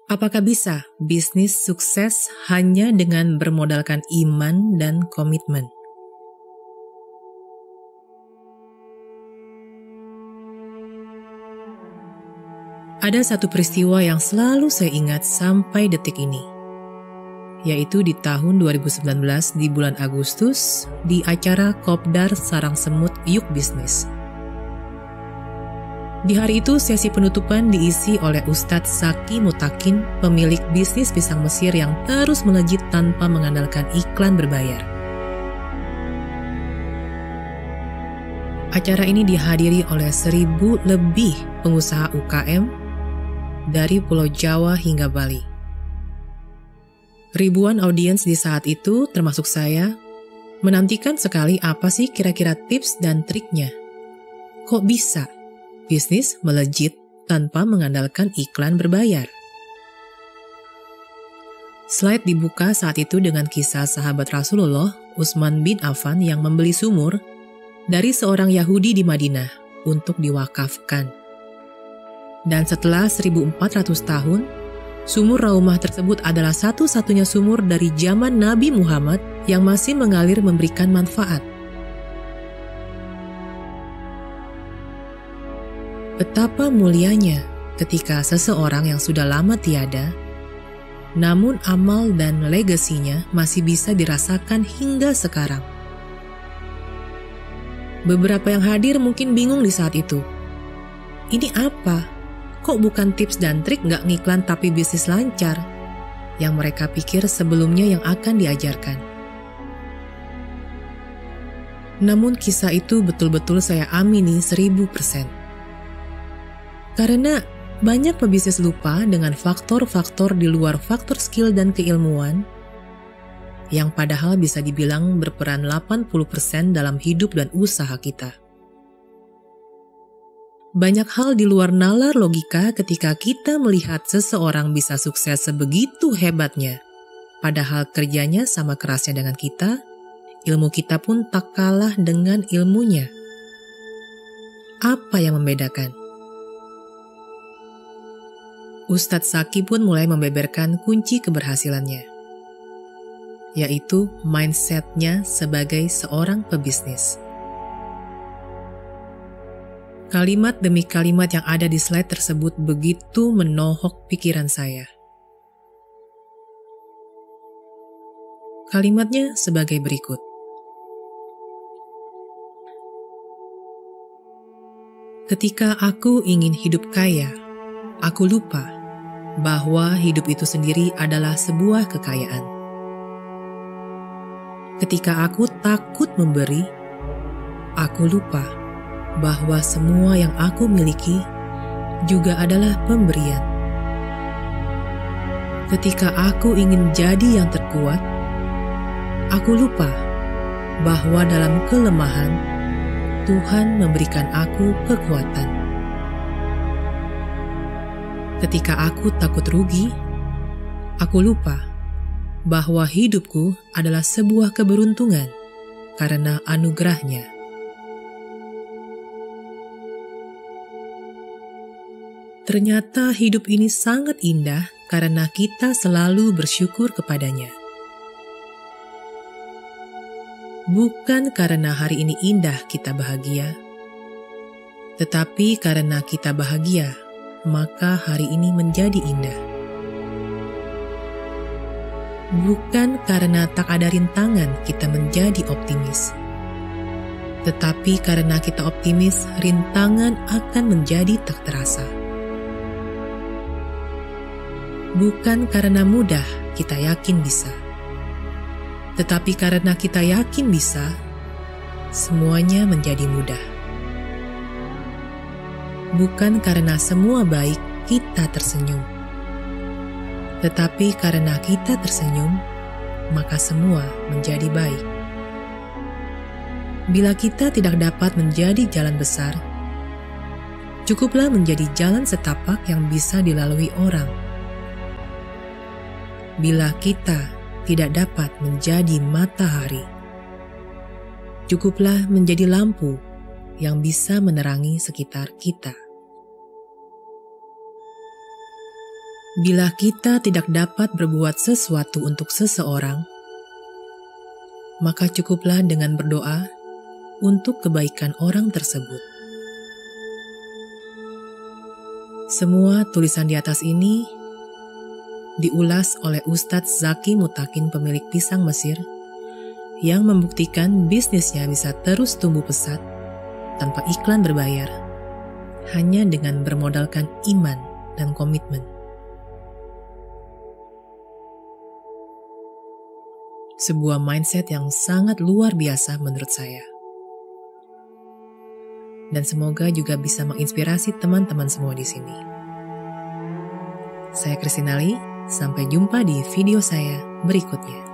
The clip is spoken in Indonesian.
Apakah bisa bisnis sukses hanya dengan bermodalkan iman dan komitmen? Ada satu peristiwa yang selalu saya ingat sampai detik ini, yaitu di tahun 2019 di bulan Agustus di acara Kopdar Sarang Semut Yuk Bisnis. Di hari itu sesi penutupan diisi oleh Ustadz Zaki Mutakin, pemilik bisnis pisang Mesir yang terus melejit tanpa mengandalkan iklan berbayar. Acara ini dihadiri oleh 1.000 lebih pengusaha UKM dari Pulau Jawa hingga Bali. Ribuan audiens di saat itu, termasuk saya, menantikan sekali apa sih kira-kira tips dan triknya. Kok bisa bisnis melejit tanpa mengandalkan iklan berbayar? Slide dibuka saat itu dengan kisah sahabat Rasulullah, Utsman bin Affan yang membeli sumur dari seorang Yahudi di Madinah untuk diwakafkan. Dan setelah 1400 tahun, sumur Raumah tersebut adalah satu-satunya sumur dari zaman Nabi Muhammad yang masih mengalir memberikan manfaat. Betapa mulianya ketika seseorang yang sudah lama tiada, namun amal dan legasinya masih bisa dirasakan hingga sekarang. Beberapa yang hadir mungkin bingung di saat itu. Ini apa? Kok bukan tips dan trik nggak ngiklan tapi bisnis lancar? Yang mereka pikir sebelumnya yang akan diajarkan. Namun kisah itu betul-betul saya amini 1000%. Karena banyak pebisnis lupa dengan faktor-faktor di luar faktor skill dan keilmuan yang padahal bisa dibilang berperan 80% dalam hidup dan usaha kita. Banyak hal di luar nalar logika ketika kita melihat seseorang bisa sukses sebegitu hebatnya. Padahal kerjanya sama kerasnya dengan kita, ilmu kita pun tak kalah dengan ilmunya. Apa yang membedakan? Ustadz Zaki pun mulai membeberkan kunci keberhasilannya, yaitu mindset-nya sebagai seorang pebisnis. Kalimat demi kalimat yang ada di slide tersebut begitu menohok pikiran saya. Kalimatnya sebagai berikut. Ketika aku ingin hidup kaya, aku lupa bahwa hidup itu sendiri adalah sebuah kekayaan. Ketika aku takut memberi, aku lupa bahwa semua yang aku miliki juga adalah pemberian. Ketika aku ingin jadi yang terkuat, aku lupa bahwa dalam kelemahan, Tuhan memberikan aku kekuatan. Ketika aku takut rugi, aku lupa bahwa hidupku adalah sebuah keberuntungan karena anugerahnya. Ternyata hidup ini sangat indah karena kita selalu bersyukur kepadanya. Bukan karena hari ini indah kita bahagia, tetapi karena kita bahagia, maka hari ini menjadi indah. Bukan karena tak ada rintangan kita menjadi optimis, tetapi karena kita optimis, rintangan akan menjadi tak terasa. Bukan karena mudah kita yakin bisa, tetapi karena kita yakin bisa, semuanya menjadi mudah. Bukan karena semua baik kita tersenyum, tetapi karena kita tersenyum, maka semua menjadi baik. Bila kita tidak dapat menjadi jalan besar, cukuplah menjadi jalan setapak yang bisa dilalui orang. Bila kita tidak dapat menjadi matahari, cukuplah menjadi lampu yang bisa menerangi sekitar kita. Bila kita tidak dapat berbuat sesuatu untuk seseorang, maka cukuplah dengan berdoa untuk kebaikan orang tersebut. Semua tulisan di atas ini diulas oleh Ustadz Zaki Mutakin, pemilik pisang Mesir, yang membuktikan bisnisnya bisa terus tumbuh pesat tanpa iklan berbayar, hanya dengan bermodalkan iman dan komitmen. Sebuah mindset yang sangat luar biasa menurut saya. Dan semoga juga bisa menginspirasi teman-teman semua di sini. Saya Kristinali, sampai jumpa di video saya berikutnya.